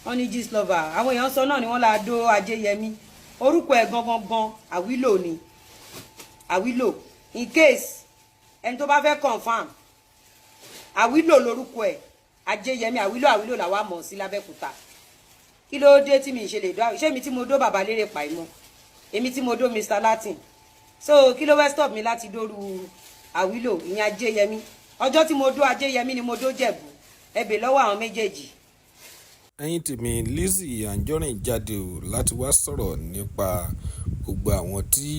wọ́n ní gist lover àwọn èèyàn sọ náà ni wọ́n la dó Ajéyẹmí orúkọ ẹ̀ gangan Àwílò ni Àwílò in case ẹni tó bá fẹ́ confam Àwílò lórúkọ ẹ̀ Ajéyẹmí Àwílò làwa mọ̀ sí l'Abẹ́òkúta kí ló dé tí mi ṣe lè dó ṣé mi tí mo dó bàbá lérè pàìmọ́ èmi tí mo dó Mr Latin so kí ló wẹ́ stop mi láti dóru Àwílò ìyẹn Ajéyẹmí ọjọ́ tí mo dó Ajéyẹmí ni mo dó Jẹ̀bú ẹbẹ̀ lọ́wọ́ àwọn méjèèjì. ẹ̀yin tèmi Lizzy Anjorin jáde o láti wá sọ̀rọ̀ nípa gbogbo àwọn tí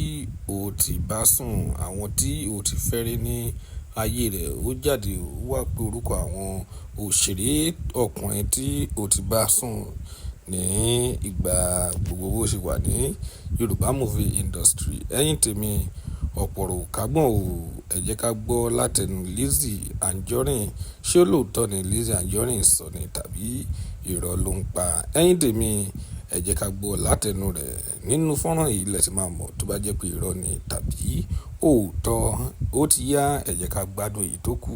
o ti bá sùn àwọn tí o ti fẹ́rẹ́ ní ayé rẹ̀ ó jáde ó wá pé orúkọ àwọn òṣèré ọkùnrin tí o ti bá sùn ní ìgbà gbogbo bó ṣe wà ní Yorùbá movie industry. ẹ̀yin tèmi ọ̀pọ̀rọ̀ kágbọ̀n o ẹ jẹ́ ká gbọ́ látẹnu Lizzy Anjorin ṣé lóòótọ́ ni Lizzy Anjorin sọ ni tàbí irọ́ ló ń pa. ẹ̀yin tèmi ẹ jẹ́ ká gbọ́ látẹnu rẹ̀ nínú fọ́nrán yìí lẹ ti máa mọ̀ tó bá jẹ́ pé irọ́ ni tàbí òótọ́ ó ti yá ẹ jẹ́ ká gbádùn èyí tó kù.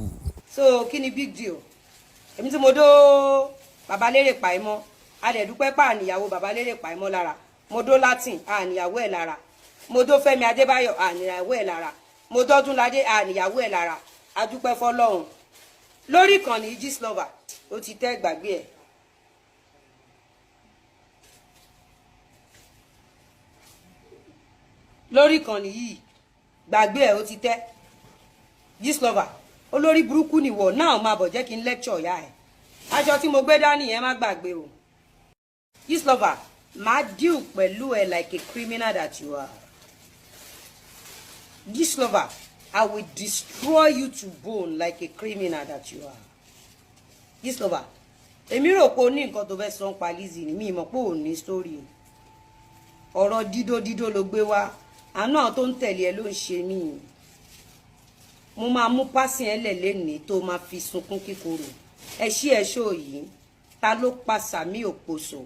so kí ni big deal èmi tí mo dó bàbá lérè pàìmọ́ adẹ̀dúpẹ́ pa àníyàwó bàbá lérè pàìmọ́ lára mo dó Latin àníyàwó ẹ̀ lára mo dó Fẹ́mi Adébáyọ̀ àníyàwó ẹ̀ lára mo dọ́dún ládé àníyàwó ẹ̀ lára adúpẹ́ fọlọ́run lórí ìkànnì gist lover ó ti tẹ́ gbàgbé ẹ̀. lórí ìkànnì yìí gbàgbé ẹ̀ ó ti tẹ́ gist lover olórí burúkú nìwọ náà máa bọ̀ jẹ́ kí n lecture ya ẹ̀ aṣọ tí mo gbé dání ẹ má gbàgbé o gist lover máa deal pẹ̀lú ẹ like a criminal that you are. Gist lover, I will destroy you to bone like a criminal that you are. Gist lover, èmi rò pé o ní nǹkan tó fẹ́ sọ ń pa Lizzy ni mi mọ̀ pé ò ní story. ọ̀rọ̀ dídó ló gbé wá àánú àwọn tó ń tẹ̀lé ẹ ló ń ṣe mí. mo máa mú pásìn ẹ lẹ̀ lẹ́nìí tó máa fi sunkún kíkorò ẹ ṣí ẹ ṣó yìí ta ló pa Sàmí Òpósò.